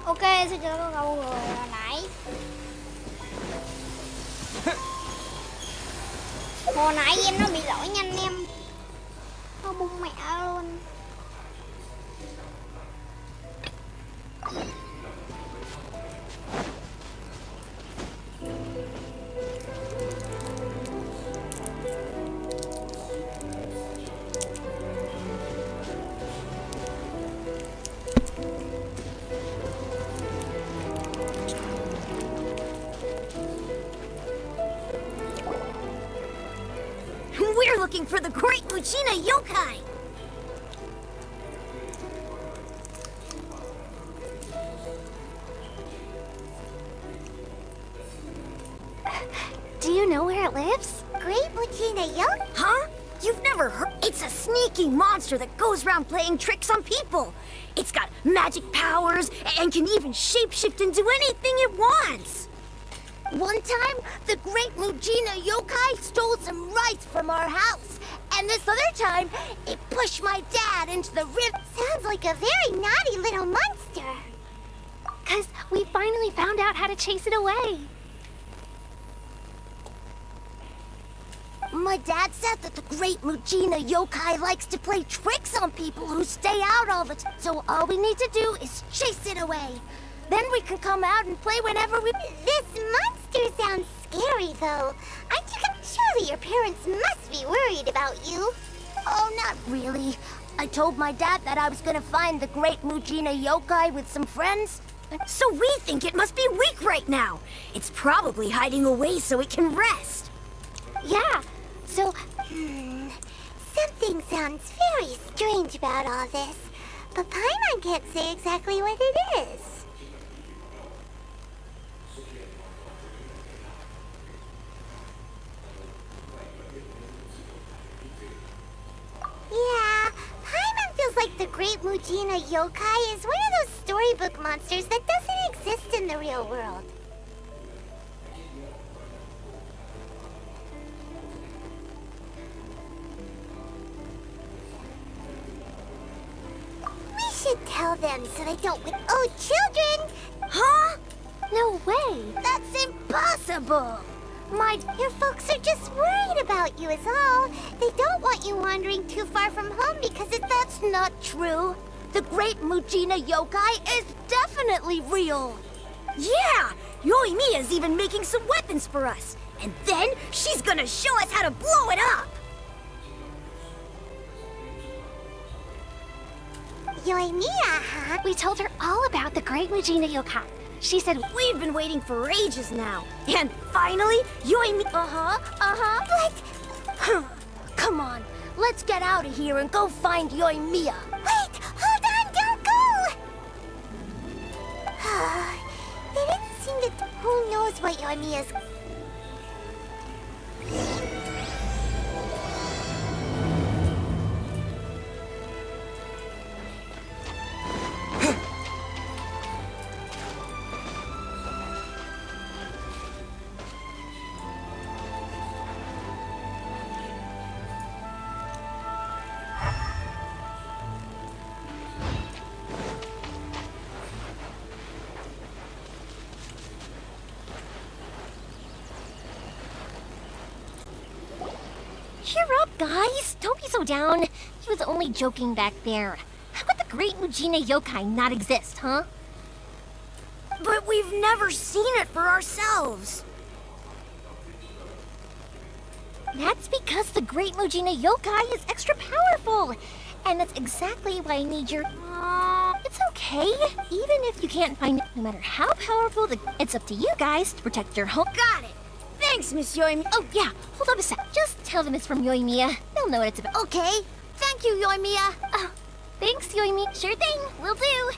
Ok, xin chào tất cả mọi người. Hồi nãy em nó bị lỗi nhanh em. Nó bung mẹ luôn. We're looking for the great Mujina yokai! Do you know where it lives? Great Mujina yokai? Huh? You've never heard? It's a sneaky monster that goes around playing tricks on people. It's got magic powers and can even shapeshift into anything it wants. One time, the great Mujina yokai stole some rice from our house. And this other time, it pushed my dad into the river. Sounds like a very naughty little monster. 'Cause we finally found out how to chase it away. My dad said that the great Mujina yokai likes to play tricks on people who stay out all the time. So all we need to do is chase it away. Then we can come out and play whenever we... This monster sounds scary, though. Surely your parents must be worried about you. Oh, not really. I told my dad that I was gonna find the great Mujina yokai with some friends. So we think it must be weak right now. It's probably hiding away so it can rest. Yeah, so... Something sounds very strange about all this. But Paimon can't say exactly what it is. Yeah, Paimon feels like the great Mujina yokai is one of those storybook monsters that doesn't exist in the real world. We should tell them so they don't... Oh, children! Huh? No way! That's impossible! Your folks are just worried about you is all. They don't want you wandering too far from home because that's not true. The great Mujina yokai is definitely real. Yeah! Yoimiya's even making some weapons for us. And then she's gonna show us how to blow it up! Yoimiya, huh? We told her all about the great Mujina yokai. She said, We've been waiting for ages now. And finally, Yoimiya... But... Come on, let's get out of here and go find Yoimiya. Wait, hold on, don't go! They didn't seem to... Who knows what Yoimiya's... cheer up, guys! Don't be so down. He was only joking back there. How could the great Mujina yokai not exist, huh? But we've never seen it for ourselves. That's because the great Mujina yokai is extra powerful. And that's exactly why I need your... It's okay. Even if you can't find it, no matter how powerful, it's up to you guys to protect your home. Got it. Thanks, Miss Yoimiya. Oh, yeah. Hold on a sec. Just tell them it's from Yoimiya. They'll know what it's about. Okay. Thank you, Yoimiya. Oh, thanks, Yoimiya. Sure thing. Will do.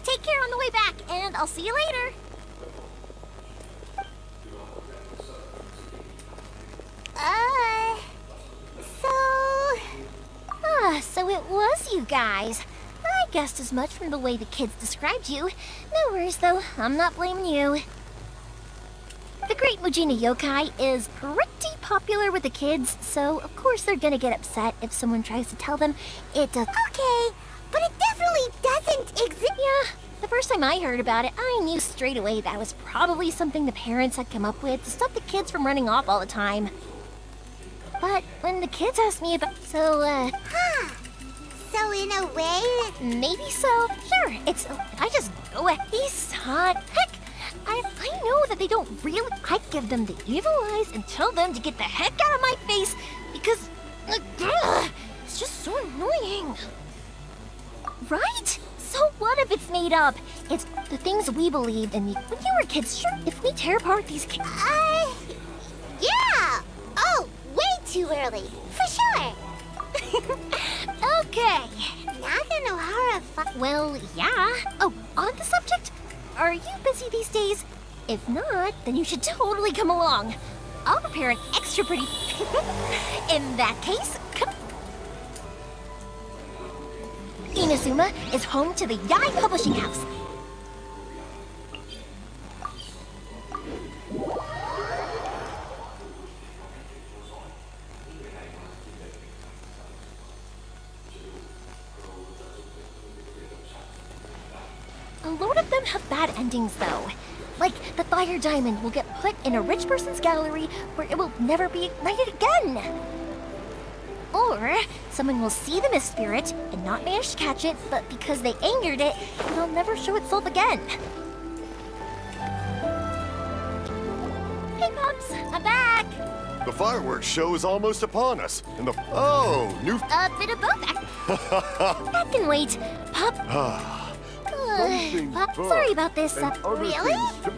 Take care on the way back, and I'll see you later. So it was you guys. I guessed as much from the way the kids described you. No worries, though. I'm not blaming you. The great Mujina yokai is pretty popular with the kids, so of course they're gonna get upset if someone tries to tell them it does. Okay, but it definitely doesn't exist. Yeah, the first time I heard about it, I knew straight away that was probably something the parents had come up with to stop the kids from running off all the time. But when the kids asked me about... So in a way... Maybe so. Sure, I just go ahead. He's hot. Heck, I know that they don't really... I give them the evil eyes and tell them to get the heck out of my face because... it's just so annoying. Right? So what if it's made up? It's the things we believed in when you were kids. Sure, if we tear apart these kids... yeah! Oh, way too early. For sure. Okay. Well, yeah. Oh, on the subject, are you busy these days? If not, then you should totally come along. I'll prepare an extra pretty... In that case, come... Inazuma is home to the Yai Publishing House. A lot of them have bad endings, though. Like, the fire diamond will get put in a rich person's gallery where it will never be ignited again. Or, someone will see the mist spirit and not manage to catch it, but because they angered it, it'll never show itself again. Hey, Pops, I'm back. The fireworks show is almost upon us, and the... Oh, new... A bit of both. That can wait. Pop... Pop, sorry about this. Really?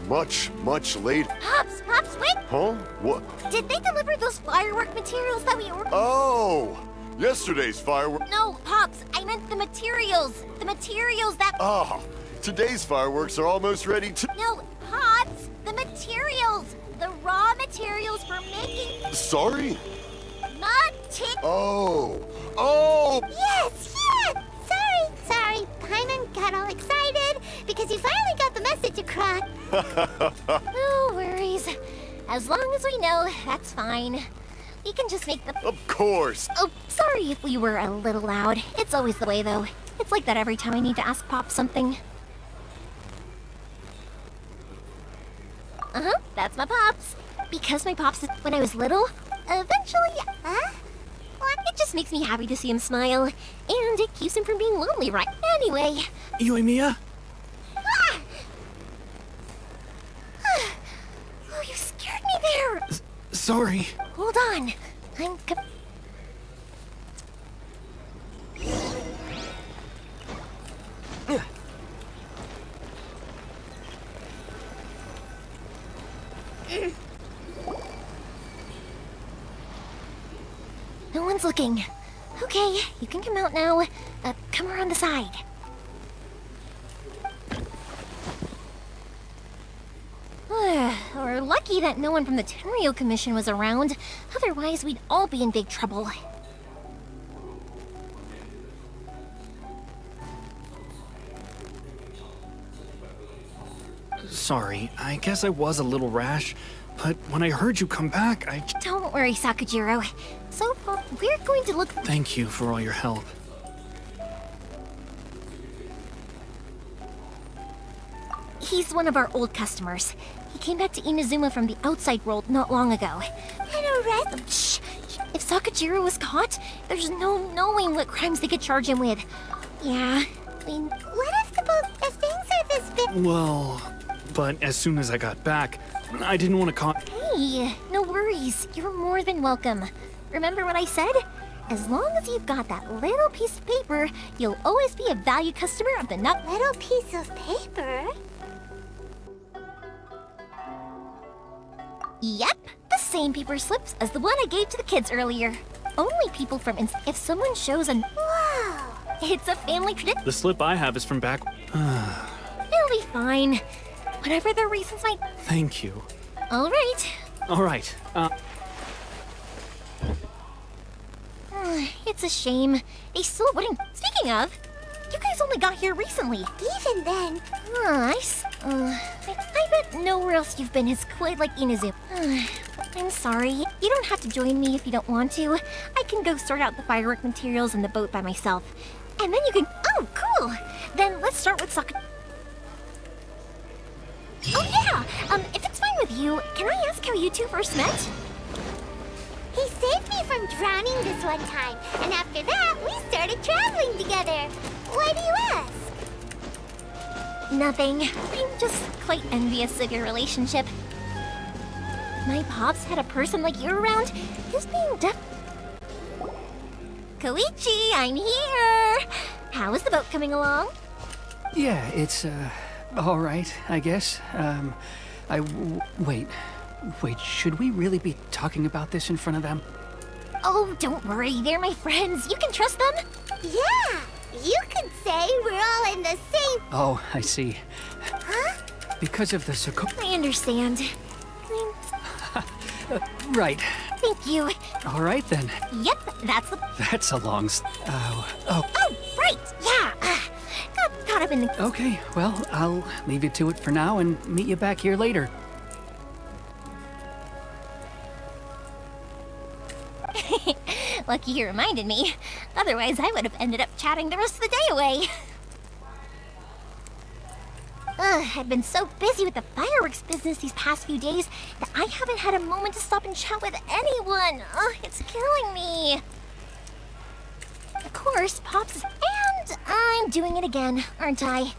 Much late. Pops, wait! Huh? What? Did they deliver those firework materials that we ordered? Oh! Yesterday's fireworks... No, Pops, I meant the materials. The materials that... Ah! Today's fireworks are almost ready to... No, Pops, the materials. The raw materials for making... Sorry? Oh! Yes! Sorry. Paimon got all excited because he finally got the message across. No worries. As long as we know, that's fine. We can just make the... Of course! Oh, sorry if we were a little loud. It's always the way, though. It's like that every time I need to ask Pop something. That's my Pops. Because my Pops, when I was little, eventually... It just makes me happy to see him smile. And it keeps him from being lonely, right? Anyway... Mia? Oh, you scared me there! Sorry. Hold on. I'm... No one's looking. Okay, you can come out now. Come around the side. We're lucky that no one from the Tenryo Commission was around. Otherwise, we'd all be in big trouble. Sorry, I guess I was a little rash, but when I heard you come back, Don't worry, Sakujiro. So far, we're going to look... Thank you for all your help. He's one of our old customers. He came back to Inazuma from the outside world not long ago. Shh! If Sakujiro was caught, there's no knowing what crimes they could charge him with. Yeah, I mean... What if the things are this big? Well, but as soon as I got back, I didn't want to Hey, no worries. You're more than welcome. Remember what I said? As long as you've got that little piece of paper, you'll always be a valued customer of the nut... Little piece of paper? Yep, the same paper slips as the one I gave to the kids earlier. Only people from if someone shows an... Whoa! It's a family tradition. The slip I have is from back... It'll be fine. Whatever the reasons might... Thank you. All right. All right, It's a shame. They still wouldn't... Speaking of, you guys only got here recently. Even then... I bet nowhere else you've been has quite like Inazuma. I'm sorry. You don't have to join me if you don't want to. I can go sort out the firework materials in the boat by myself. And then you can... Oh, cool! Then let's start with Oh yeah, if it's fine with you, can I ask how you two first met? He saved me from drowning this one time, and after that, we started traveling together. Why do you ask? Nothing. I'm just quite envious of your relationship. My pops had a person like you around. His being Koichi, I'm here! How is the boat coming along? Yeah, it's, all right, I guess. Wait, should we really be talking about this in front of them? Oh, don't worry, they're my friends. You can trust them. Yeah, you could say we're all in the same... Oh, I see. Huh? Because of the I understand. Right. Thank you. All right, then. Yep, that's the... That's a long Oh, right, yeah. Got caught up in the... Okay, well, I'll leave you to it for now and meet you back here later. Lucky you reminded me. Otherwise, I would have ended up chatting the rest of the day away. I've been so busy with the fireworks business these past few days that I haven't had a moment to stop and chat with anyone. It's killing me. Of course, Pops, and I'm doing it again, aren't I?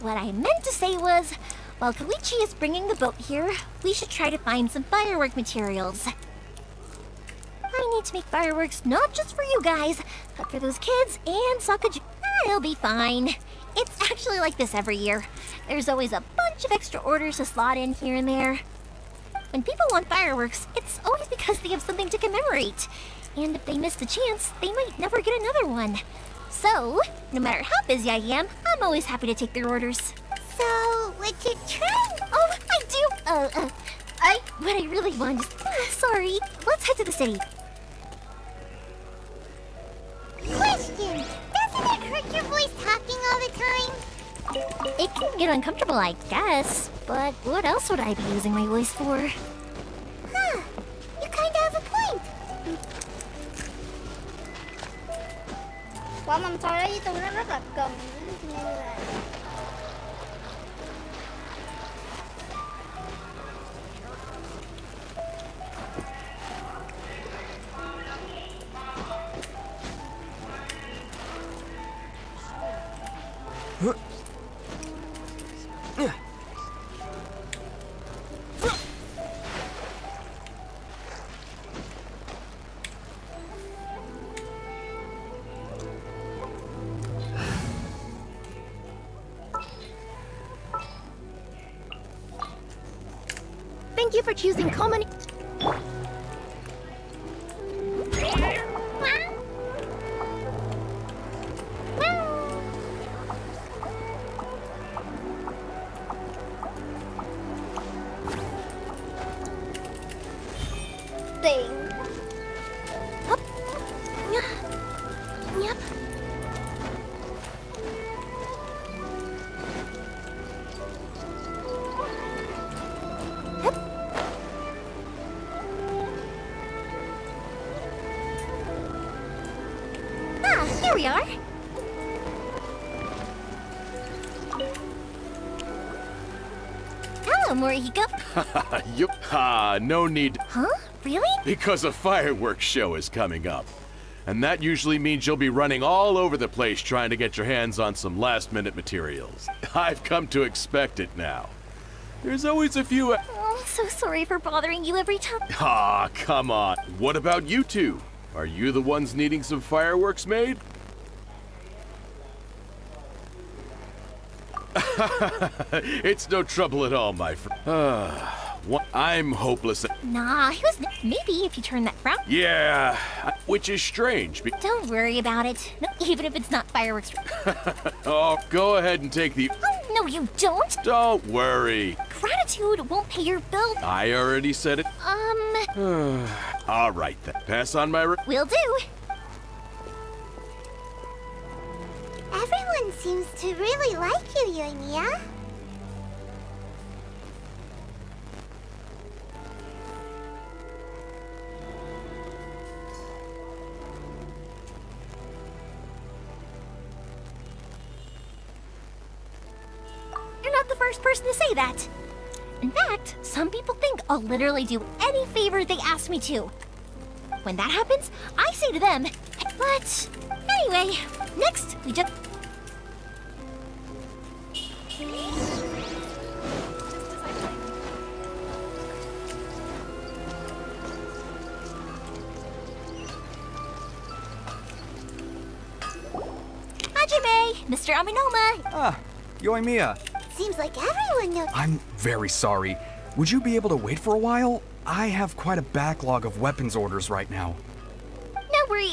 What I meant to say was, while Koichi is bringing the boat here, we should try to find some firework materials. I need to make fireworks not just for you guys, but for those kids and Sakaji. It'll be fine. It's actually like this every year. There's always a bunch of extra orders to slot in here and there. When people want fireworks, it's always because they have something to commemorate. And if they miss the chance, they might never get another one. So, no matter how busy I am, I'm always happy to take their orders. So, would you try? Oh, I do! What I really want is... sorry. Let's head to the city. Question! Doesn't it hurt your voice talking all the time? It can get uncomfortable, I guess. But what else would I be using my voice for? Huh. You kinda have a point. Quả mâm xôi đó với tôi nó rất là cần như là Thank you for choosing common... tiền. Yep. Here we are. Hello, Morihiko. Yup. No need. Huh? Really? Because a fireworks show is coming up. And that usually means you'll be running all over the place trying to get your hands on some last-minute materials. I've come to expect it now. There's always a few... Oh, I'm so sorry for bothering you every time. Ah, come on. What about you two? Are you the ones needing some fireworks made? It's no trouble at all, my friend. I'm hopeless. Nah, he was... Maybe if you turn that frown... Yeah, which is strange. Don't worry about it. No, even if it's not fireworks... Oh, go ahead and take the... Oh, no, you don't. Don't worry. Gratitude won't pay your bill. I already said it. All right, then. Pass on my... Will do. Everyone seems to really like you, Yoimiya. You're not the first first person to say that. In fact, some people think I'll literally do any favor they ask me to. When that happens, I say to them, but anyway, next we just... Hajime, Mr. Aminoma. Ah, Yoimiya. Seems like everyone knows. I'm very sorry. Would you be able to wait for a while? I have quite a backlog of weapons orders right now. No worry.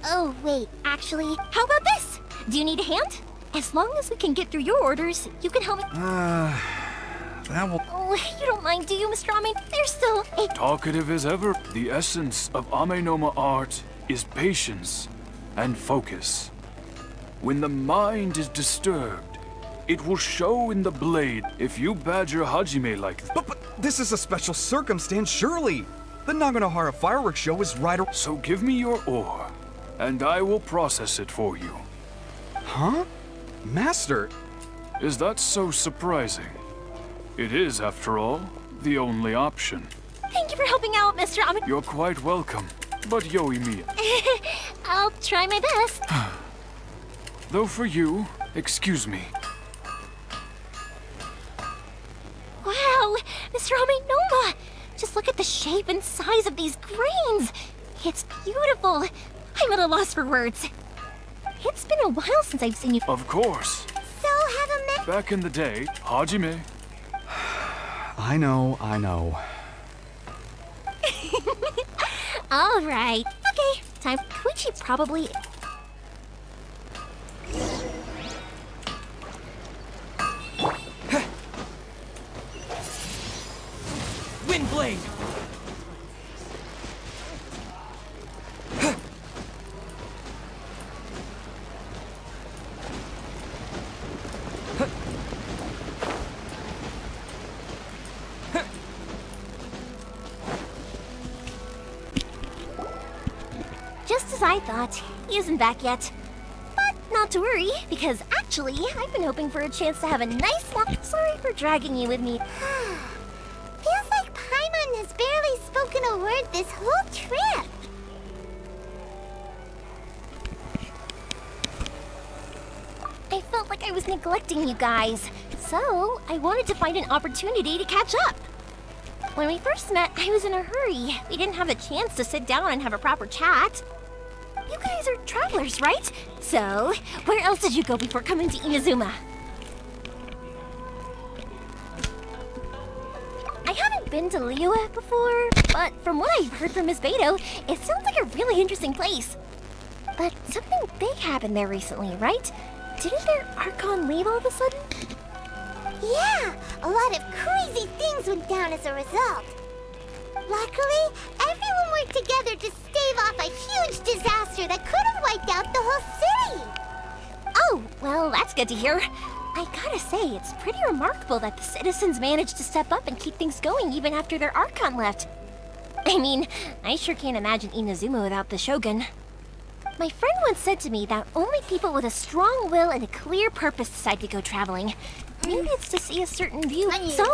Oh, wait. Actually, how about this? Do you need a hand? As long as we can get through your orders, you can help me. That will... Oh, you don't mind, do you, Mr. Amin? There's still a... Talkative as ever, the essence of Amenoma art is patience and focus. When the mind is disturbed, it will show in the blade. If you badger Hajime like this. But this is a special circumstance, surely. The Naganohara fireworks show is right around... So give me your ore, and I will process it for you. Huh? Master? Is that so surprising? It is, after all, the only option. Thank you for helping out, Mr. Amin. You're quite welcome. But Yoimiya, I'll try my best. though for you, excuse me. Wow, Mr. Aminoma! Just look at the shape and size of these grains. It's beautiful. I'm at a loss for words. It's been a while since I've seen you. Of course. So have a met. Back in the day, Hajime. I know. All right. Okay, time. Koichi probably... Windblade! Just as I thought, he isn't back yet. But not to worry, because actually, I've been hoping for a chance to have a nice long... Sorry for dragging you with me. Feels like Paimon has barely spoken a word this whole trip. I felt like I was neglecting you guys, so I wanted to find an opportunity to catch up. When we first met, I was in a hurry. We didn't have a chance to sit down and have a proper chat. You guys are travelers, right? So, where else did you go before coming to Inazuma? I haven't been to Liyue before, but from what I've heard from Miss Beto, it sounds like a really interesting place. But something big happened there recently, right? Didn't their Archon leave all of a sudden? Yeah, a lot of crazy things went down as a result. Luckily, everyone worked together to stave off a huge disaster that could have wiped out the whole city. Oh, well, that's good to hear. I gotta say, it's pretty remarkable that the citizens managed to step up and keep things going even after their Archon left. I mean, I sure can't imagine Inazuma without the Shogun. My friend once said to me that only people with a strong will and a clear purpose decide to go traveling. Maybe it's to see a certain view. So,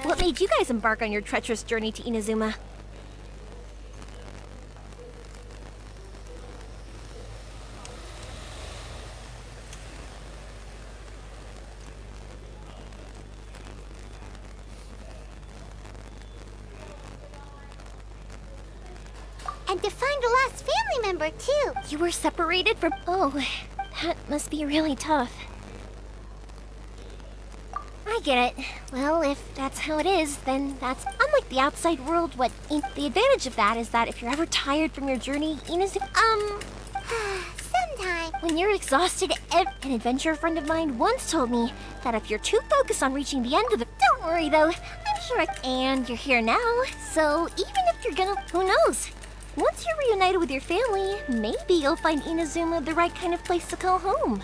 what made you guys embark on your treacherous journey to Inazuma? And to find a lost family member, too. You were separated from... Oh, that must be really tough. I get it. Well, if that's how it is, then that's... Unlike the outside world, the advantage of that is that if you're ever tired from your journey, Inazuma... Sometime. When you're exhausted, an adventurer friend of mine once told me that if you're too focused on reaching the end of the... Don't worry, though. I'm sure And you're here now, so even if you're gonna... Who knows? Once you're reunited with your family, maybe you'll find Inazuma the right kind of place to call home.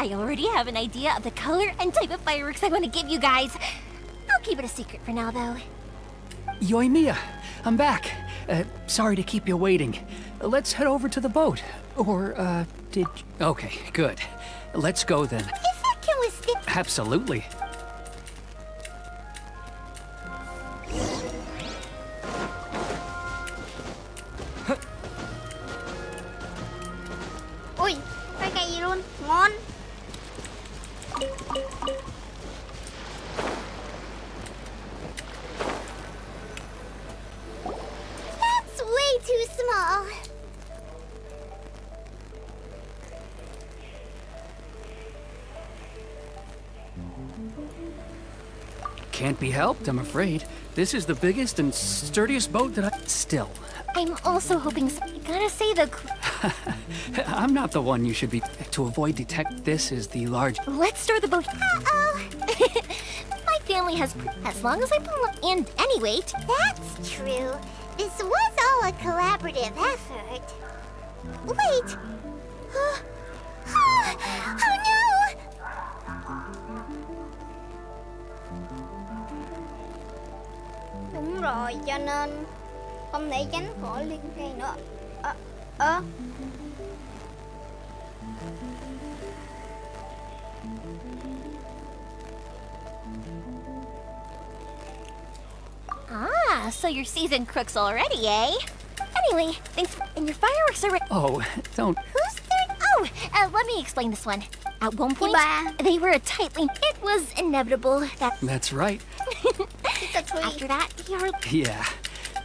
I already have an idea of the color and type of fireworks I want to give you guys. I'll keep it a secret for now, though. Yoimiya, I'm back. Sorry to keep you waiting. Let's head over to the boat. Or, did... Okay, good. Let's go then. If I can withstand... Absolutely. Ui, cái cây gì luôn, ngon. That's way too small. Can't be helped, I'm afraid. This is the biggest and sturdiest boat that I... Still, I'm also hoping... I gotta say, the... I'm not the one you should be... To avoid detect, this is the large... Let's store the boat. Uh-oh. My family has... As long as I pull up... And anyway... That's true. This was all a collaborative effort. Wait. Oh no! Đúng rồi, cho nên không thể tránh khỏi liên cây nữa. Ah, so you're seasoned crooks already, eh? Anyway, thanks for... And your fireworks are... Oh, don't... Who's there? Oh, let me explain this one. At one point, Ba. they were a tightly... It was inevitable that... That's right. After that, you're... Yeah.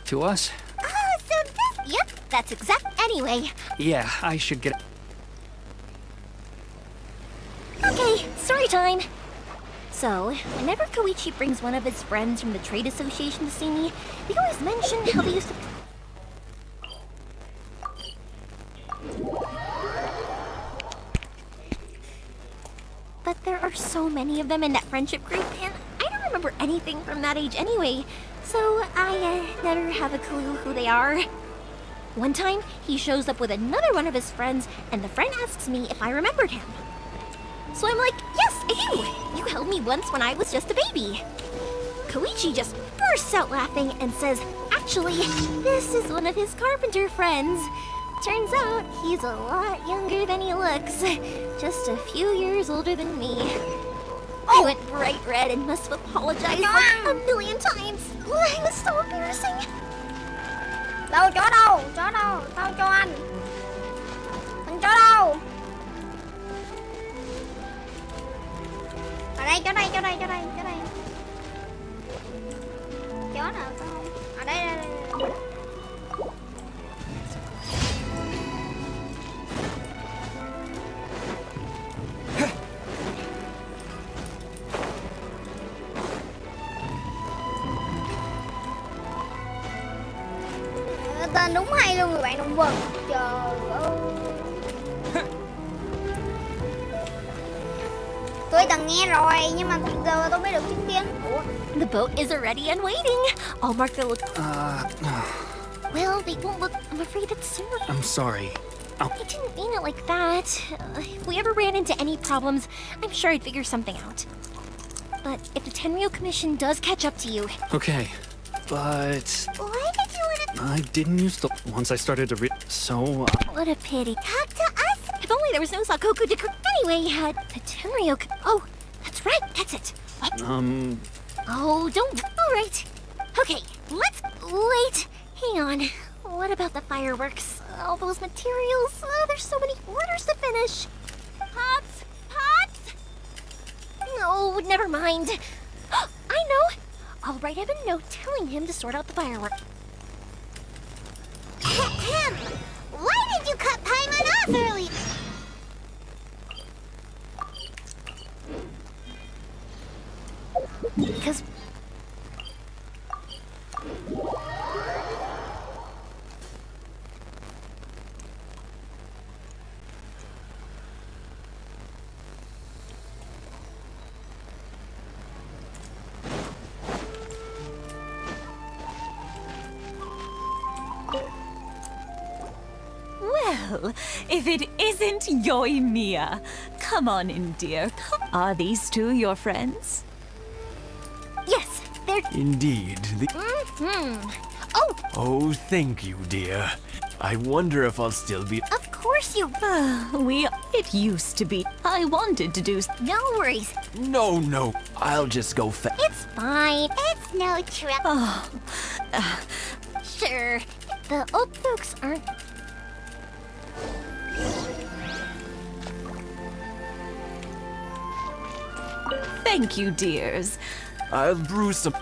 To us? Oh, so this... Yep, that's exact... Anyway. Yeah, I should get... Okay, story time. So, whenever Koichi brings one of his friends from the trade association to see me, they always mention how they used to... But there are so many of them in that friendship group, and I don't remember anything from that age anyway, so I never have a clue who they are. One time, he shows up with another one of his friends, and the friend asks me if I remembered him. So I'm like, yes, I do! You held me once when I was just a baby. Koichi just bursts out laughing and says, actually, this is one of his carpenter friends. Turns out he's a lot younger than he looks. Just a few years older than me. I went bright red and must have apologized like a million times. It was so embarrassing. Đâu, chó đâu, tao cho anh. Anh chó đâu? Ở đây, chó đây. Chó nào tao? Ở đây. Tên đúng hay luôn người bạn động vật. Trời ơi. Tôi từng nghe rồi nhưng mà giờ tôi mới được chứng kiến. Ủa? The boat is already and waiting. I'll mark the look. Well, they won't look. I'm afraid it's soon. I'm sorry. I didn't mean it like that. If we ever ran into any problems, I'm sure I'd figure something out. But if the Tenryo Commission does catch up to you... Okay, but... Why did you want to I didn't used to... Once I started to So... What a pity. talk to us? If only there was no Sakoku to... Anyway, the Tenryo... Oh, that's right, that's it. Oh, don't... All right. Okay, let's... Wait, hang on. What about the fireworks? All those materials? There's so many orders to finish. Pops! No, never mind. I know. I'll write him a note telling him to sort out the fireworks. Ahem. Why did you cut Paimon off early? Because... Well, if it isn't Yoimiya. Come on in, dear. Are these two your friends? Yes, they're... Indeed. Oh, thank you, dear. I wonder if I'll still be... Of course you... It used to be. I wanted to do. No worries. No. I'll just go It's fine. It's no trouble. Sure. The old folks aren't... Thank you, dears. I'll brew some...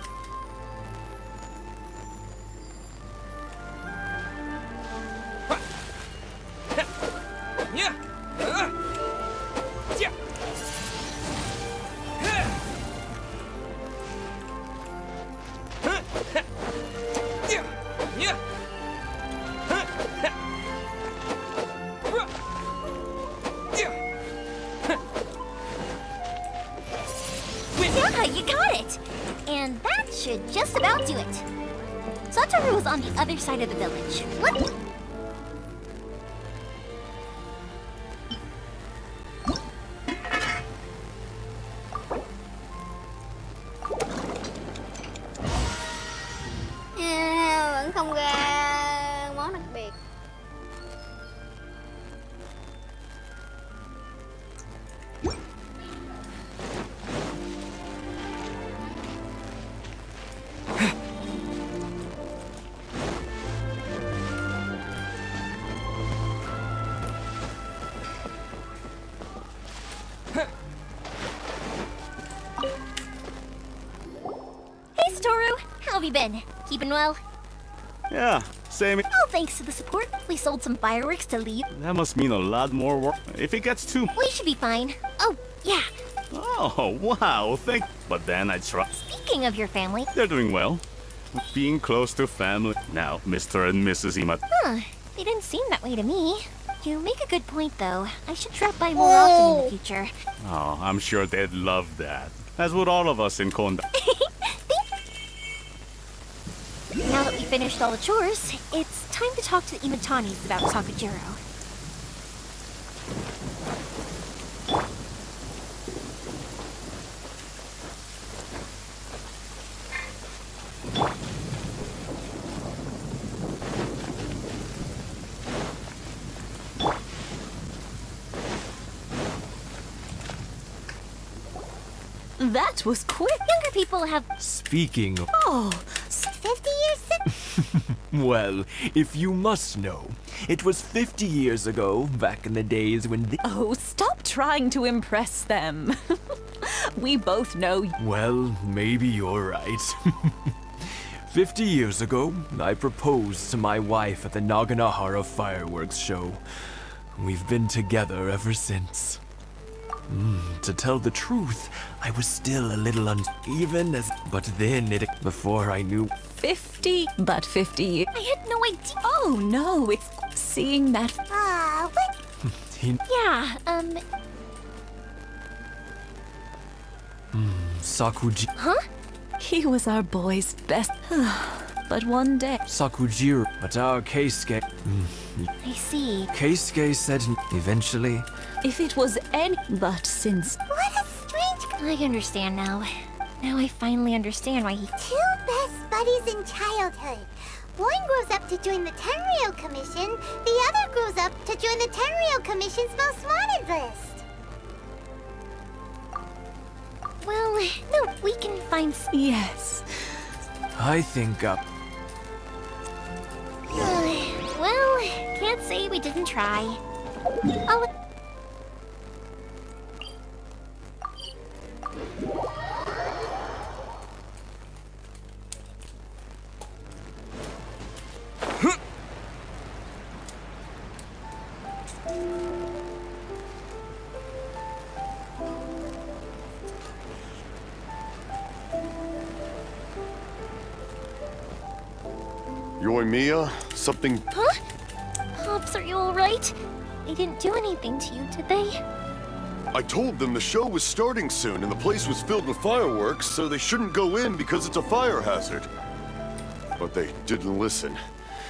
Yeah, you got it! And that should just about do it. Satoru is on the other side of the village. What? Vẫn không ra món đặc biệt. Hey, Satoru. How have you been? Keeping well? Yeah, same. Oh, thanks to the support, we sold some fireworks to leave. That must mean a lot more work. If it gets too... We should be fine. Oh, yeah. Oh, wow, thank... But then I try... Speaking of your family... They're doing well. Being close to family. Now, Mr. and Mrs. Ima... Huh. They didn't seem that way to me. You make a good point, though. I should drop by more often in the future. Oh, I'm sure they'd love that. As would all of us in Konda. Now that we finished all the chores, it's time to talk to the Imatanis about Sakujiro. That was quick. Younger people have... Speaking of... Oh, 50 years... Well, if you must know, it was 50 years ago, back in the days when the... oh, stop trying to impress them. We both know. Well, maybe you're right. 50 years ago, I proposed to my wife at the Naganahara fireworks show. We've been together ever since. To tell the truth, I was still a little even as... But then before I knew... 50, but 50 years. I had no idea. Oh, no, it's seeing that. What? He... Yeah, Sakuji... Huh? He was our boy's best. But one day... Sakujiro, but our Keisuke... I see. Keisuke said eventually... If it was any... But since... What a strange... I understand now. Now I finally understand why he... Two best buddies in childhood. One grows up to join the Tenryou Commission, the other grows up to join the Tenryou Commission's most wanted list. Well, no, we can find... Yes. I think, Well, can't say we didn't try. Oh... Yoimiya, something... Huh? Pops, are you alright? They didn't do anything to you, did they? I told them the show was starting soon and the place was filled with fireworks, so they shouldn't go in because it's a fire hazard. But they didn't listen.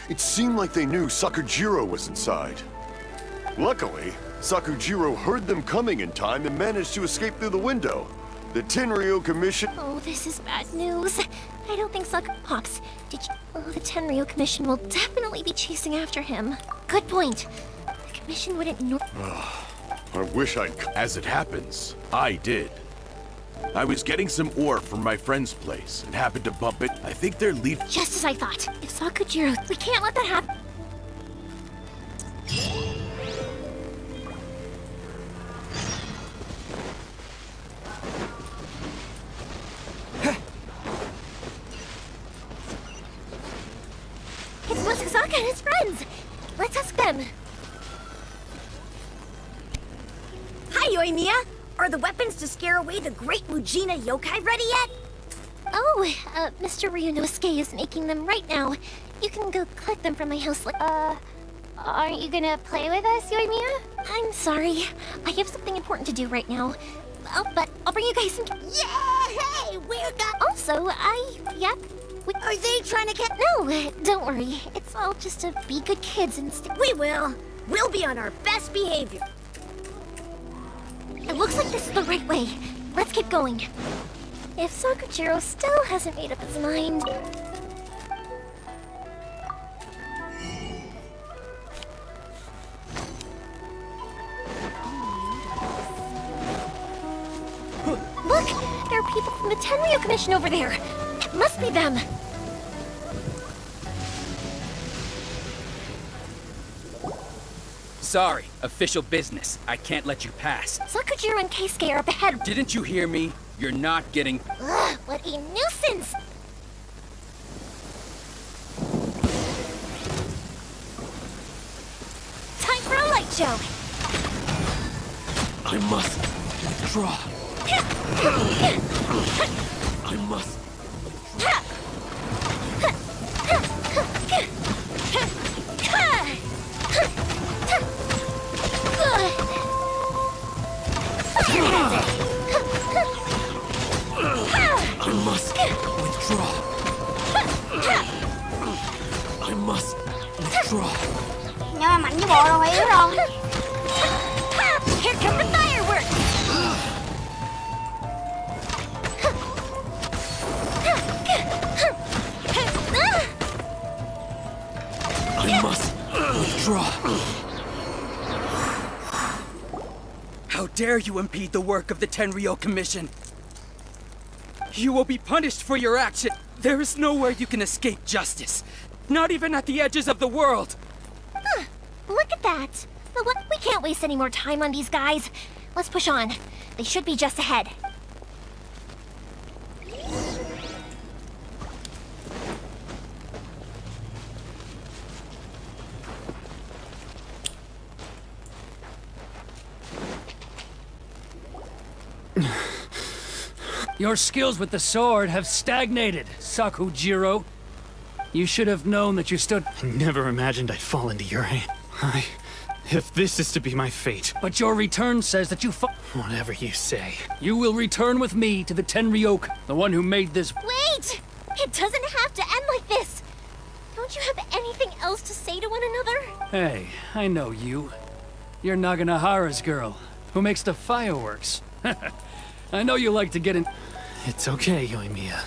It seemed like they knew Sakujiro was inside. Luckily, Sakujiro heard them coming in time and managed to escape through the window. The Tenryou Commission... Oh, this is bad news. I don't think Pops, did you? Oh, the Tenryo Commission will definitely be chasing after him. Good point. The Commission wouldn't I wish I'd... As it happens, I did. I was getting some ore from my friend's place and happened to bump it. I think they're leaving. Just as I thought. If Sakujiro, we can't let that happen. It's Masazaka and his friends. Let's ask them. Hi, Yoimiya! Are the weapons to scare away the great Mujina yokai ready yet? Oh, Mr. Ryunosuke is making them right now. You can go collect them from my house. Aren't you gonna play with us, Yoimiya? I'm sorry. I have something important to do right now. But I'll bring you guys some... Yay! We're got... Also, yep. Are they trying to get... No, don't worry. It's all just to be good kids and We will. We'll be on our best behavior. It looks like this is the right way. Let's keep going. If Sakujiro still hasn't made up his mind... Look! There are people from the Tenryo Commission over there! It must be them! Sorry, official business. I can't let you pass. Sakujiro and Keisuke are up ahead. Didn't you hear me? You're not getting... Ugh, what a nuisance! Time for a light show! I must withdraw. I must. I must withdraw. I must withdraw. Nhưng mà mạnh với bộ đâu phải yếu đâu. Here come the fireworks! I must withdraw. How dare you impede the work of the Tenryo Commission? You will be punished for your action. There is nowhere you can escape justice. Not even at the edges of the world. Huh, look at that. But what? We can't waste any more time on these guys. Let's push on. They should be just ahead. Your skills with the sword have stagnated, Sakujiro. You should have known that you stood... I never imagined I'd fall into your hand. If this is to be my fate... But your return says that you Whatever you say. You will return with me to the Tenryo, the one who made this... Wait! It doesn't have to end like this! Don't you have anything else to say to one another? Hey, I know you. You're Naganahara's girl, who makes the fireworks. I know you like to get in... It's okay, Yoimiya.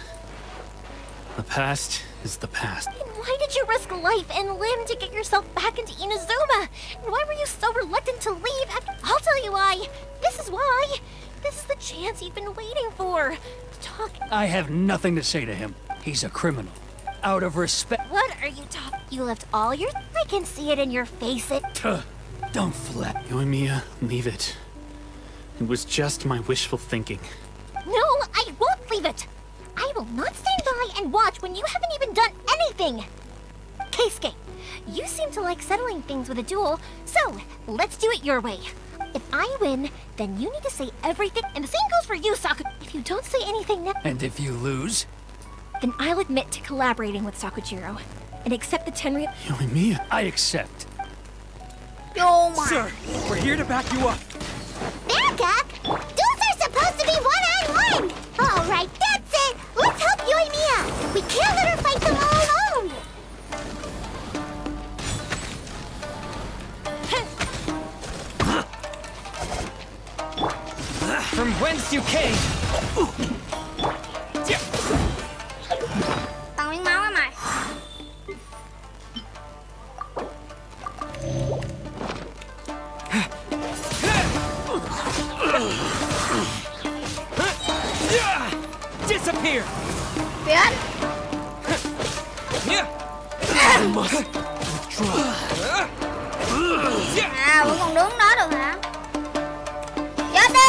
The past is the past. And why did you risk life and limb to get yourself back into Inazuma? And why were you so reluctant to leave after... I'll tell you why. This is why. This is the chance you've been waiting for. To talk... I have nothing to say to him. He's a criminal. Out of respect... What are you talking... You left all your... I can see it in your face. Don't flat. Yoimiya, leave it. It was just my wishful thinking. No, I won't leave it. I will not stand by and watch when you haven't even done anything. Keisuke, you seem to like settling things with a duel, so let's do it your way. If I win, then you need to say everything, and the same goes for you, Saku. If you don't say anything now... And if you lose? Then I'll admit to collaborating with Sakujiro, and accept the Tenryo... Yoimiya. I accept. Yo, man. Sir, we're here to back you up. Back up? Duels are supposed to be one-on-one! All right, that's it! Let's help Yoimiya! We can't let her fight them all alone! From whence you came! Tao miếng máu á mày. Disappear! Biến. À, vẫn còn đứng đó được hả? Chết đi!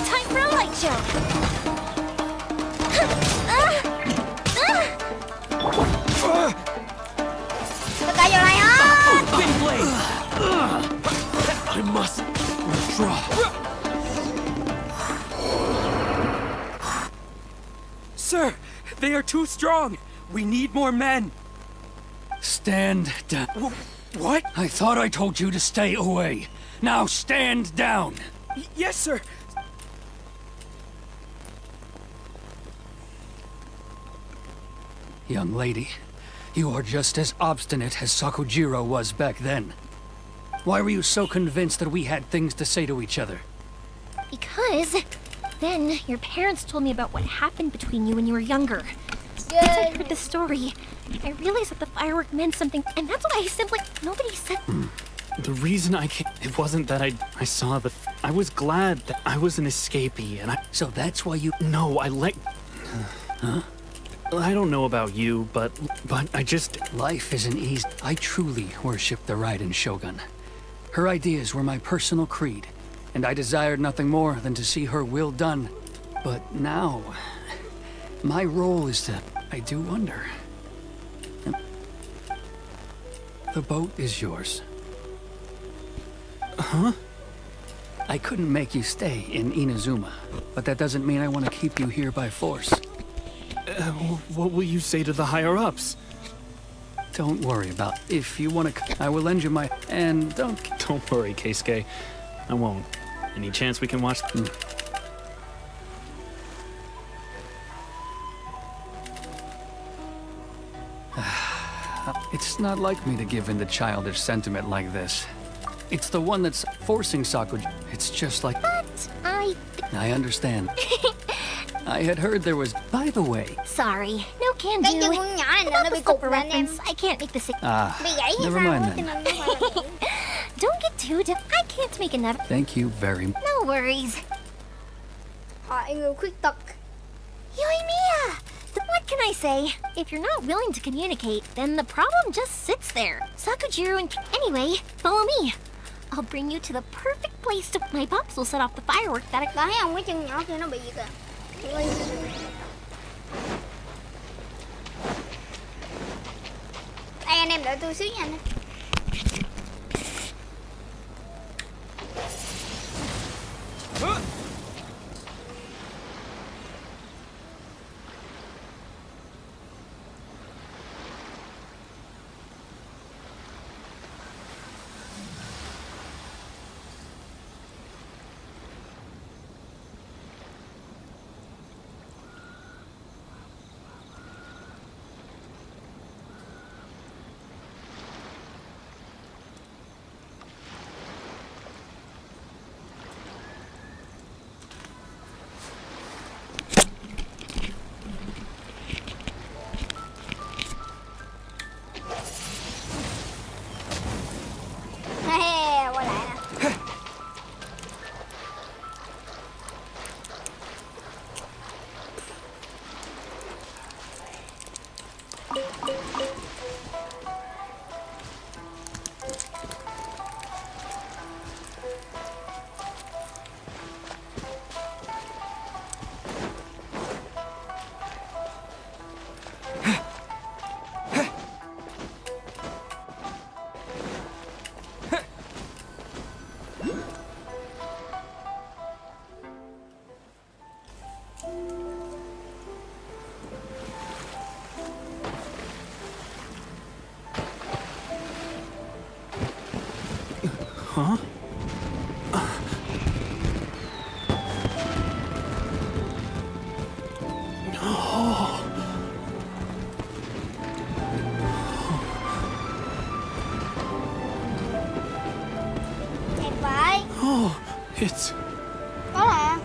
Time for a light show. Tất cả vô đây hết! Wind blade! I must withdraw. Sir, they are too strong. We need more men. Stand down. What? I thought I told you to stay away. Now stand down. Yes, sir. Young lady, you are just as obstinate as Sakujiro was back then. Why were you so convinced that we had things to say to each other? Because then your parents told me about what happened between you when you were younger. Once I heard the story, I realized that the firework meant something, and that's why I simply... Nobody said... The reason I came, it wasn't that I saw the... I was glad that I was an escapee, and I... So that's why you... No, I let... Huh? I don't know about you, but I just... Life isn't easy. I truly worship the Raiden Shogun. Her ideas were my personal creed, and I desired nothing more than to see her will done. But now, my role is to... I do wonder. The boat is yours. Huh? I couldn't make you stay in Inazuma, but that doesn't mean I want to keep you here by force. What will you say to the higher-ups? Don't worry about it. If you want to, I will lend you my... And don't worry, Keisuke. I won't. Any chance we can watch... It's not like me to give in to childish sentiment like this. It's the one that's forcing Sakuja. It's just like... But I understand. I had heard there was... By the way... Sorry, no can Cái do. chân con nhỏ này nó bị cục lên em. I can't make the same. Bị gãy hay never sao mind á, cho then. nên nó phải làm vậy. Don't get too I can't make another. Thank you very much. No worries. Hỏi người khuyết tật. Yoimiya! What can I say? If you're not willing to communicate, then the problem just sits there. Sakujiro and... Anyway, follow me. I'll bring you to the perfect place to... My pops will set off the fireworks that I... Có thấy không, cái chân nhỏ kia nó bị gì kìa. Đây anh em đợi tôi xíu nha anh em. Quay lại nè. Huh? Đẹp vậy. Oh, it's... Đó là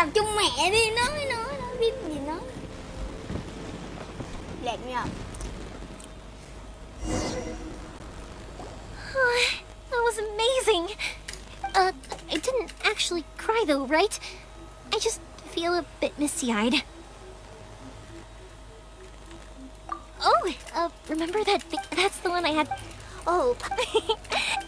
Tập trung mẹ đi, nói biết gì nói. Lẹt nha. That was amazing. I didn't actually cry though, right? I just feel a bit misty-eyed. Oh, remember that that's the one I had. Oh,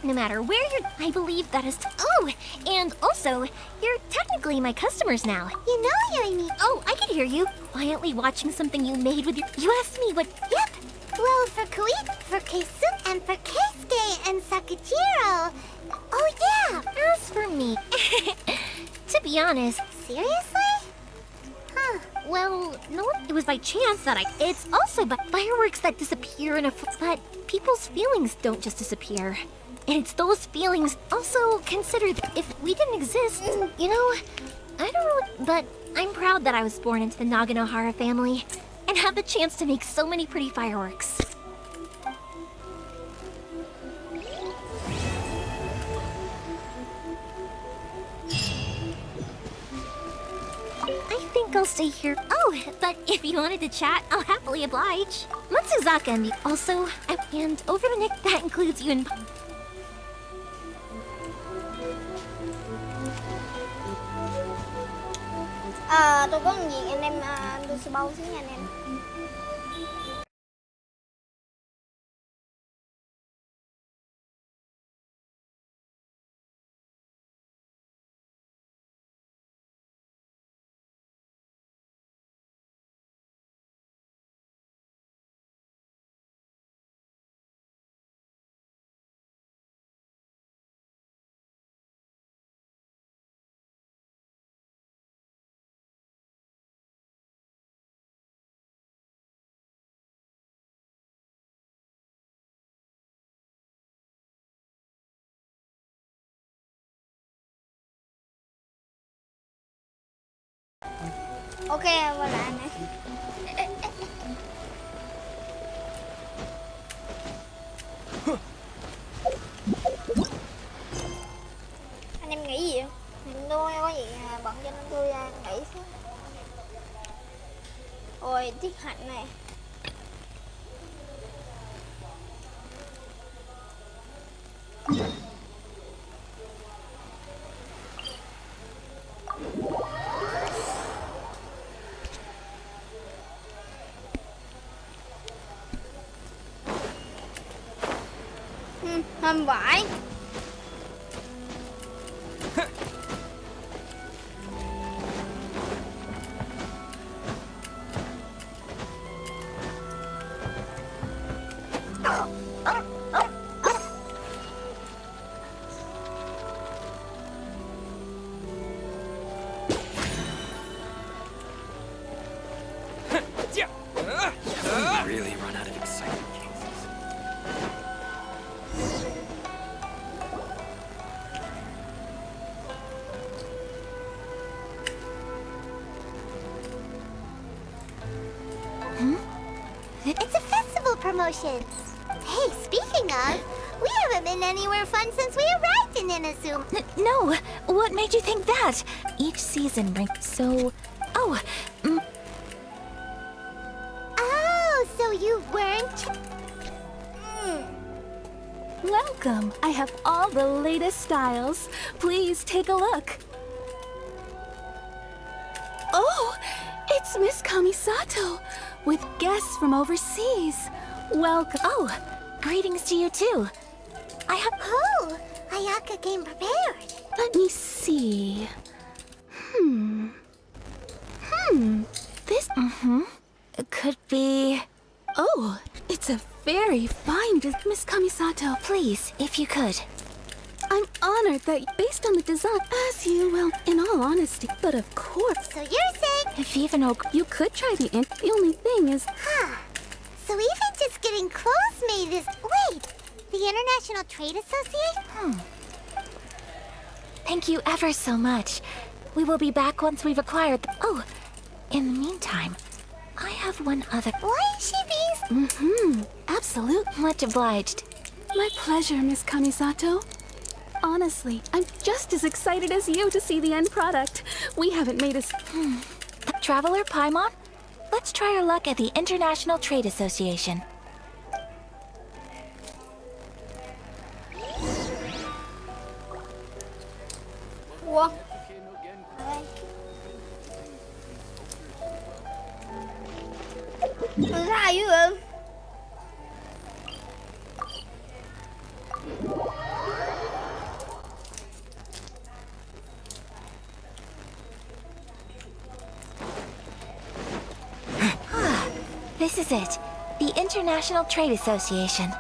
no matter where you're, I believe that is. Oh, and also, you're technically my customers now. You know you're me. Oh, I could hear you quietly watching something you made with your. You asked me what. Yep. Well, for Koit, for Keisuke, and for Keisuke and Sakajiro. Oh, yeah. As for me, to be honest. Seriously? Huh. Well, no, it was by chance that It's also by fireworks that disappear in a. But people's feelings don't just disappear. It's those feelings. Also, consider that if we didn't exist, you know, I don't really. But I'm proud that I was born into the Naganohara family and had the chance to make so many pretty fireworks. I think I'll stay here. Oh, but if you wanted to chat, I'll happily oblige. Matsuzaka and me also, and over the neck, that includes you and... Tôi có một việc anh em, tôi sẽ bao xíu nha anh em. Ok, quay lại nè. Anh em nghĩ gì không? Tôi có gì bận cho nên tôi nghỉ xíu. Ôi, tiết hạnh này. Không phải. Really run out of excitement. It's a festival promotion. Hey, speaking of, we haven't been anywhere fun since we arrived in Inazuma. No, what made you think that? Each season ranks so... Oh, Oh, so you weren't... Welcome. I have all the latest styles. Please take a look. Oh, it's Miss Kamisato with guests from overseas. Welcome. Oh, greetings to you too. I have... Oh, Ayaka came prepared. Let me see. This... It could be... Oh, it's a very fine Miss Kamisato. Please, if you could. I'm honored that based on the design, as you, well, in all honesty, but of course. So you're saying... If even You could try the only thing is... Huh. So even just getting clothes made is... Wait, the International Trade Association? Thank you ever so much. We will be back once we've acquired the... Oh, in the meantime, I have one other... Why is she being... Absolute. Much obliged. My pleasure, Miss Kamisato. Honestly, I'm just as excited as you to see the end product. We haven't made a... Traveler Paimon, let's try our luck at the International Trade Association. Ủa? Ra dữ vậy? This is it, the International Trade Association.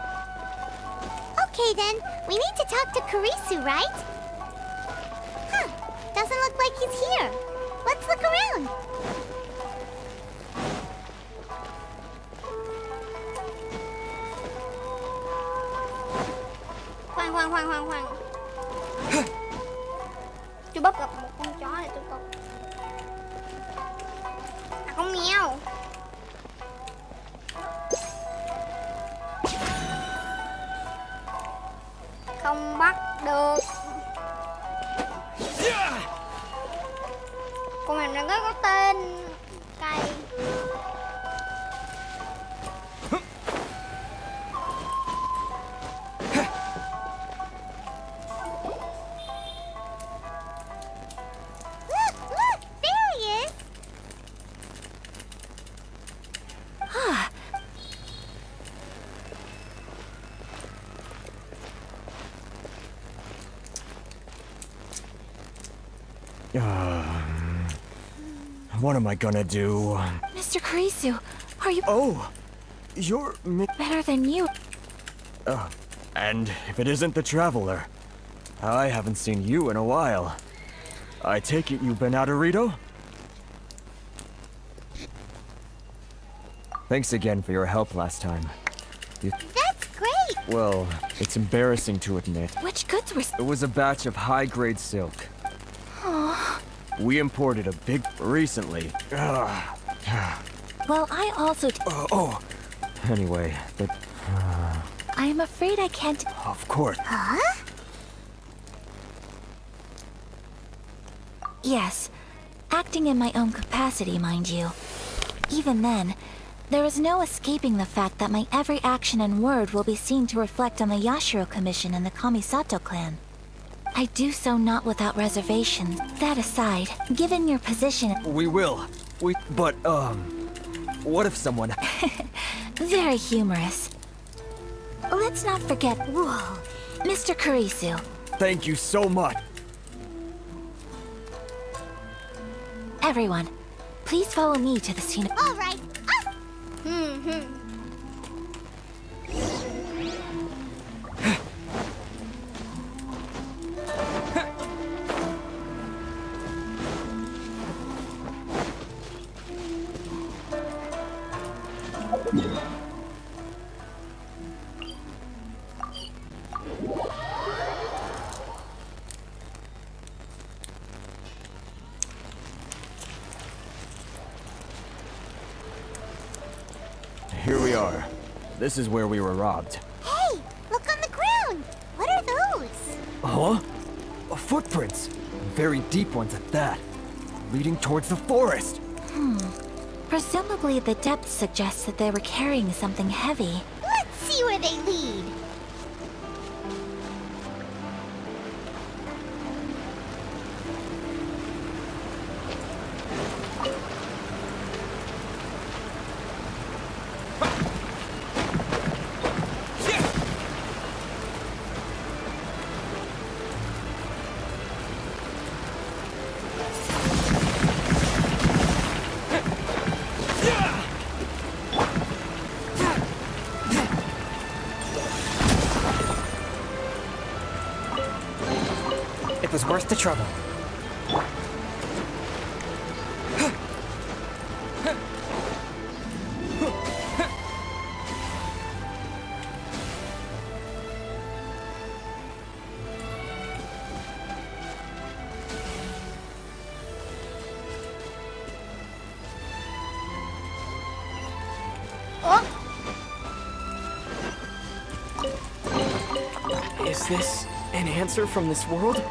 Okay then, we need to talk to Kurisu, right? Huh, doesn't look like he's here. Let's look around. Khoan. Chú Bắp gặp một con chó này tôi coi. À, con mèo. Không bắt được. Con mèo này có tên cay. Look, there he is. What am I gonna do? Mr. Kurisu, are you... Oh, you're... better than you? And if it isn't the Traveler, I haven't seen you in a while. I take it you've been out of Rito? Thanks again for your help last time. That's great. Well, it's embarrassing to admit. Which goods were... It was a batch of high-grade silk. Oh. We imported a big... recently. Well, I also... Anyway, but... I'm afraid I can't... Of course. Huh? Yes, acting in my own capacity, mind you. Even then, there is no escaping the fact that my every action and word will be seen to reflect on the Yashiro Commission and the Kamisato clan. I do so not without reservations. That aside, given your position... We will. But, what if someone... Very humorous. Let's not forget... Whoa, Mr. Kurisu. Thank you so much. Everyone, please follow me to the scene. All right. Here we are. This is where we were robbed. Hey, look on the ground. What are those? Huh? Footprints. Very deep ones at that. Leading towards the forest. Presumably the depth suggests that they were carrying something heavy. Let's see where they lead. It was worth the trouble. Is this... An answer from this world?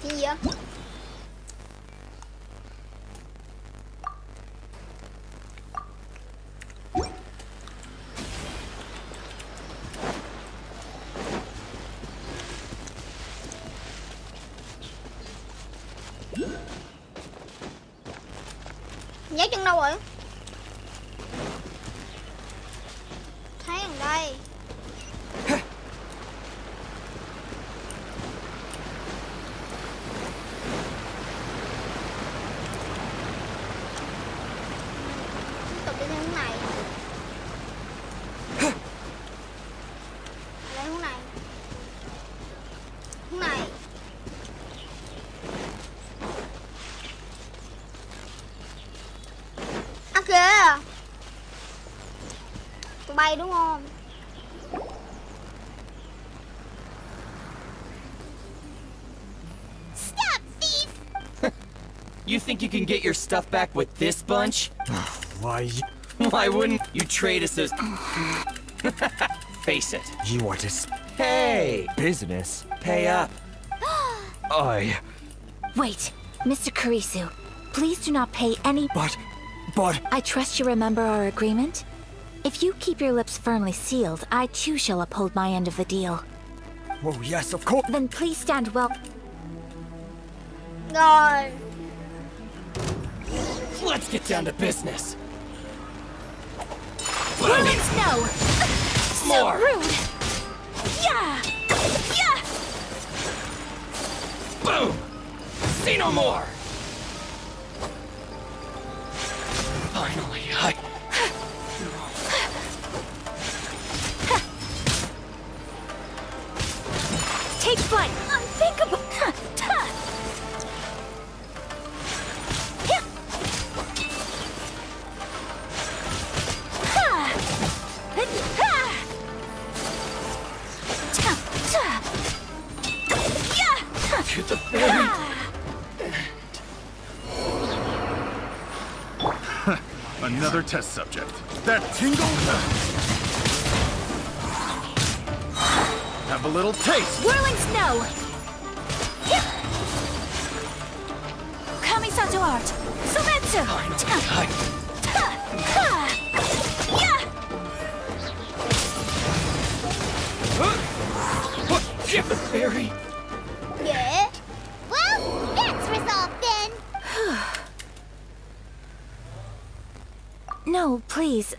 Cái gì vậy? Nhớ chân đâu rồi? Thấy ở đây. Tiếp tục đi theo hướng này. Đây hướng này. Hướng này. À kìa. Tụi bay đúng không? Stop, thief! You think you can get your stuff back with this bunch? Why wouldn't you trade us as... Face it. You are just Hey! business. Pay up. Wait, Mr. Kurisu, please do not pay any... But... I trust you remember our agreement? If you keep your lips firmly sealed, I too shall uphold my end of the deal. Oh, yes, of course. Then please stand well... Rồi. Let's get down to business. Rolling snow! So More. rude! Yeah! Yeah! Boom! Say no more! Finally, Take flight! Unthinkable! to the very... Another test subject. That tingle? Have a little taste. Whirling snow! Kamisato art! Sumetsu! Get the fairy! Yeah. Well, that's resolved then. No, please,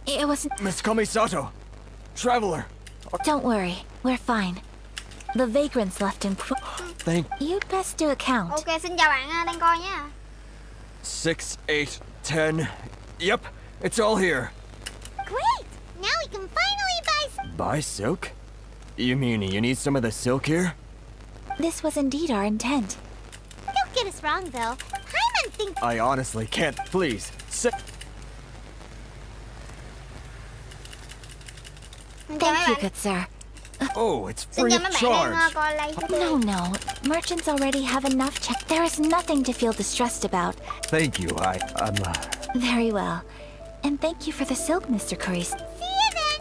it wasn't... Miss Kamisato! Traveler! Don't worry, we're fine. The vagrants left in... Thank... You'd best do a count. Ok, xin chào bạn đang coi nhá. 6, 8, 10... Yep, it's all here. Great! Now we can finally Buy silk? You mean you need some of the silk here? This was indeed our intent. Don't get us wrong, though. Paimon thinks... I honestly can't. Please, sit. Thank you, good sir. Oh, it's Xin free chào of mấy bạn đang charge. coi live. No. Merchants already have enough check. There is nothing to feel distressed about. Thank you. I'm Very well. And thank you for the silk, Mr. Kurisu. See you then!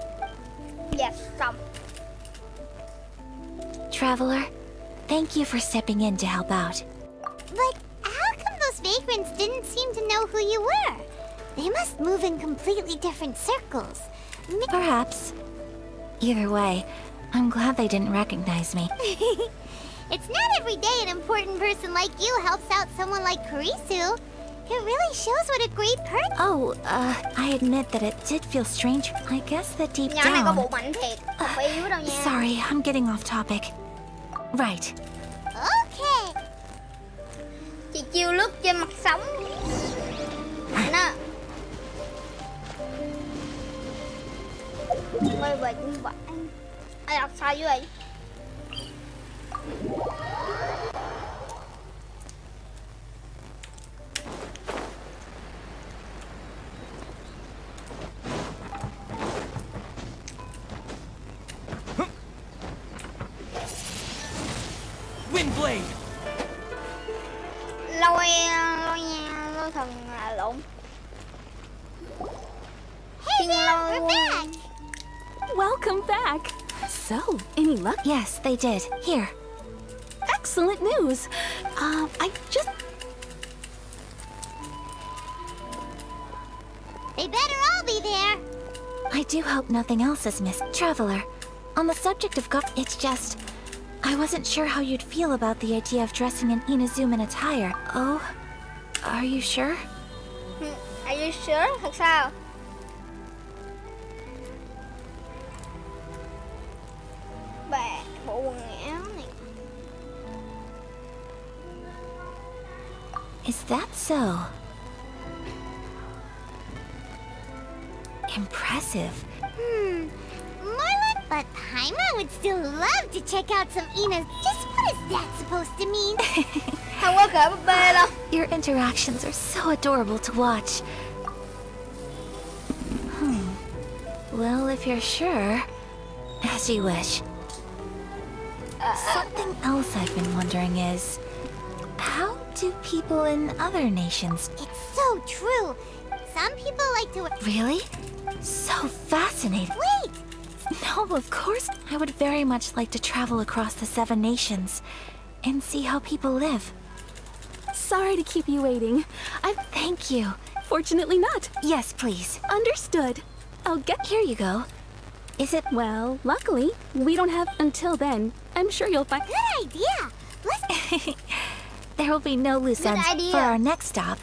Dạ, xong. Traveler, thank you for stepping in to help out. But how come those vagrants didn't seem to know who you were? They must move in completely different circles. Perhaps. Either way, I'm glad they didn't recognize me. It's not every day an important person like you helps out someone like Kurisu. It really shows what a great person... Oh, I admit that it did feel strange. I guess that deep Nhỏ này có down... bộ mạnh thiệt, không phải yếu đâu nha. Sorry, I'm getting off topic. Right. Okay. Chị chiêu lướt trên mặt sóng. Mạnh á. Quay về trên vải. Ai đọc sao vậy? Lightning Blade! Lôi thần lộn. Hey there, we're back! Welcome back. So, any luck? Yes, they did. Here. Excellent news. I just... They better all be there. I do hope nothing else is missed. Traveler, on the subject of it's just... I wasn't sure how you'd feel about the idea of dressing in Inazuman attire. Oh, are you sure? Are you sure? Thật sao? Bà bộ quần áo này. Is that so? Impressive. Marlon, but Paimon would still love to check out some Ina's. Just what is that supposed to mean? Không có cỡ búp bê đâu. Your interactions are so adorable to watch. Well, if you're sure, as you wish. Something else I've been wondering is, how do people in other nations... It's so true. Some people like to... Really? So fascinating. Wait! No, of course. I would very much like to travel across the 7 nations and see how people live. Sorry to keep you waiting. Thank you. Fortunately not. Yes, please. Understood. I'll get... Here you go. Is it... Well, luckily, we don't have... Until then, I'm sure you'll find... Good idea! Let's... There will be no loose ends for our next stop.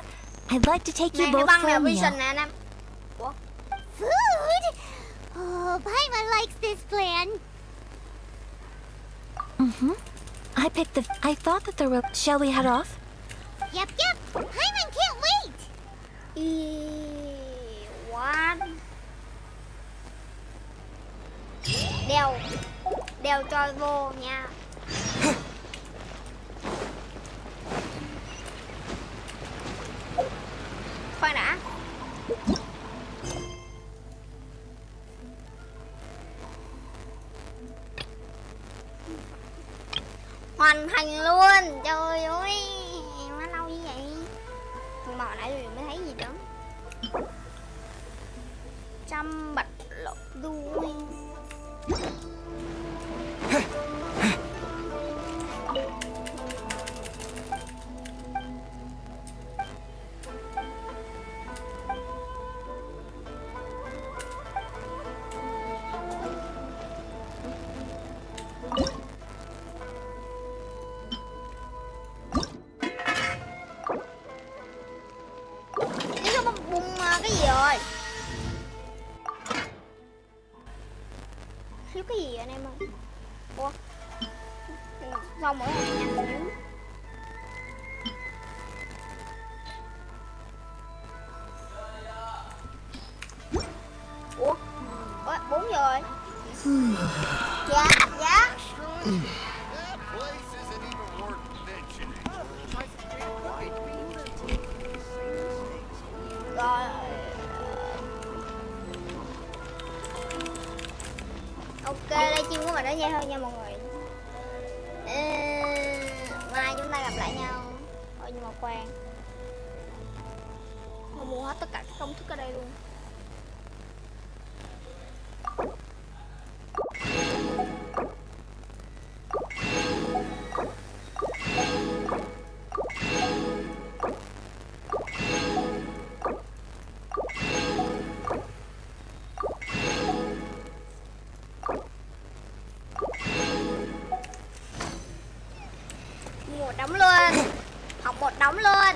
I'd like to take you both for a meal. Food? Oh, Paimon likes this plan. I thought that there were... Shall we head off? Yep. Paimon can't wait! What? Đeo cho vô nha. Khoan đã. Hoàn thành luôn. Trời ơi, nó lâu như vậy. Mà hồi nãy tôi mới thấy gì đó. Trăm bạch lộc đuôi. Cái gì rồi? Thiếu cái gì anh em ơi? Ủa? Sao mỗi ngày nhanh dữ? Ủa? Ủa? 4 giờ rồi. Dạ. Rồi. Ok, livestream của mình đến đây thôi nha mọi người. Mai chúng ta gặp lại nhau. Thôi nhưng mà khoan, tôi mua hết tất cả các công thức ở đây luôn. Mua một đống luôn. Học một đống luôn.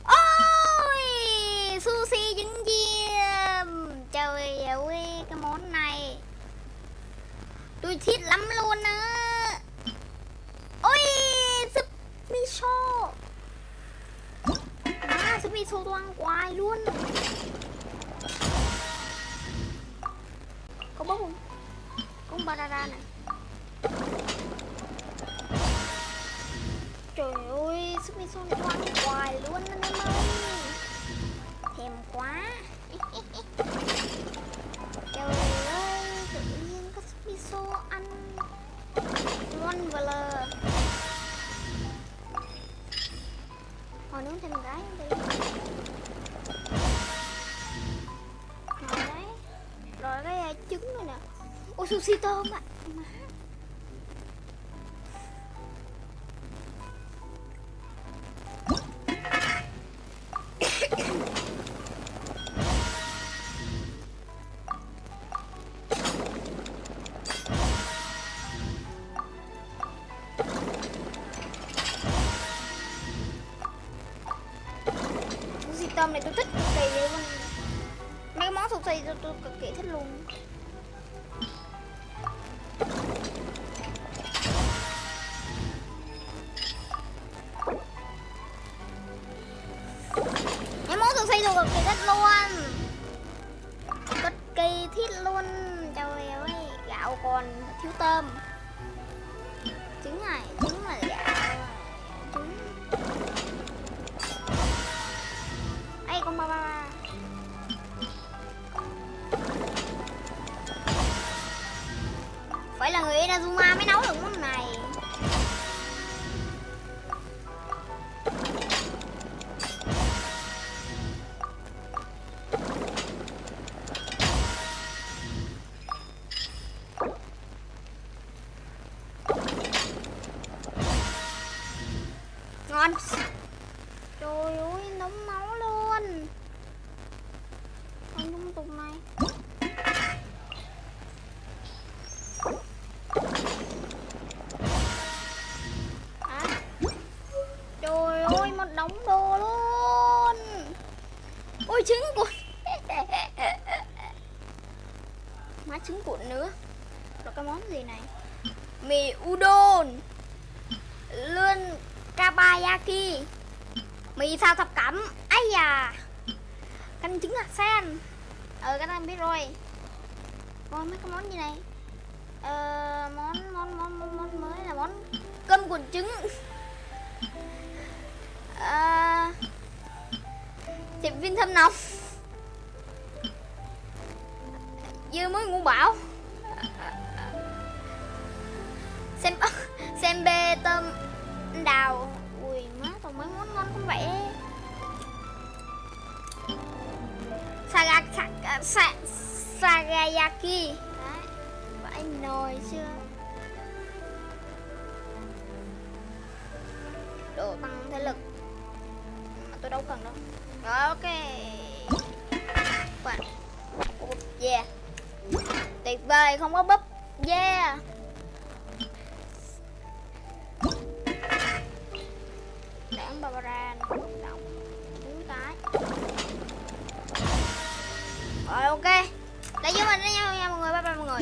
Ôi, sushi trứng chiên. Trời ơi, cái món này tôi thích lắm luôn á. Ôi, súp miso. Súp miso tôi ăn hoài luôn. Có bốc không? Có banana này. Trời ơi, súp miso này tôi ăn hoài luôn anh em ơi. Thèm quá. thêm một cái đi. Rồi đấy. Rồi cái trứng nữa nè. Ôi sushi tôm ạ. Tôm này tôi thích cực kỳ luôn. Mấy cái món sushi tôi cực kỳ thích luôn. Mấy món sushi tôi cực kỳ thích luôn. Cực kỳ thích luôn. Trời ơi, gạo còn thiếu tôm. Trứng này, trứng là gạo. Trứng. Con ba. Phải là người Inazuma mới nấu được món này. Ngon. Trời ơi, nóng máu luôn. Con lung tung này. À. Trời ơi, một đống đồ luôn. Ôi trứng cuộn. Má trứng cuộn nữa. Rồi cái món gì này? Mì udon. Lươn kabayaki. Mì xào thập cẩm. Ây da. Canh trứng hạt sen. Cái đó em biết rồi. Còn mấy cái món gì này? Món mới là món cơm cuộn trứng. Thịt viên thơm nồng. Dưa muối ngũ bảo. Xem bê tôm đào. Ui má, toàn mấy món ngon không vậy. Sagayaki. Đấy, vãi nồi chưa. Đồ tăng thể lực mà tôi đâu cần đâu. Rồi ok. Yeah. Tuyệt vời, không có búp. Yeah. Đáng Barbara động 4 cái. Rồi ok. Để với mình với nhau nha mọi người. Bye bye mọi người.